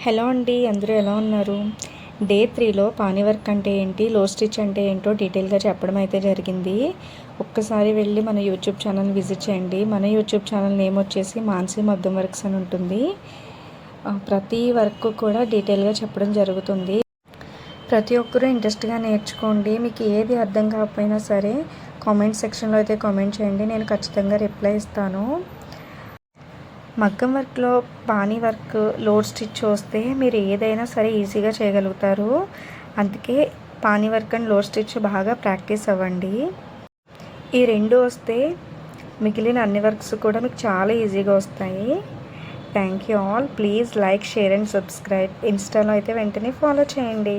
Hello అండి, అందరూ ఎలా ఉన్నారు? డే 3లో పానీ వర్క్ అంటే ఏంటి, లో స్టిచ్ అంటే ఏంటో డీటెయిల్గా చెప్పడం అయితే జరిగింది. ఒక్కసారి వెళ్ళి మన యూట్యూబ్ ఛానల్ విజిట్ చేయండి. మన యూట్యూబ్ ఛానల్ నేమ్ వచ్చేసి మాన్సీ మగ్గం వర్క్స్ అని ఉంటుంది. ప్రతి వర్క్ కూడా డీటెయిల్గా చెప్పడం జరుగుతుంది. ప్రతి ఒక్కరూ ఇంట్రెస్ట్గా నేర్చుకోండి. మీకు ఏది అర్థం కాకపోయినా సరే కామెంట్ సెక్షన్లో అయితే కామెంట్ చేయండి, నేను ఖచ్చితంగా రిప్లై ఇస్తాను. మగ్గం వర్క్లో పానీ వర్క్, లోడ్ స్టిచ్ వస్తే మీరు ఏదైనా సరే ఈజీగా చేయగలుగుతారు. అందుకే pani work and load stitch బాగా ప్రాక్టీస్ అవ్వండి. ఈ రెండు వస్తే మిగిలిన అన్ని వర్క్స్ కూడా మీకు చాలా ఈజీగా వస్తాయి. Thank you all. Please like, share and subscribe. ఇన్స్టాలో అయితే వెంటనే ఫాలో చేయండి.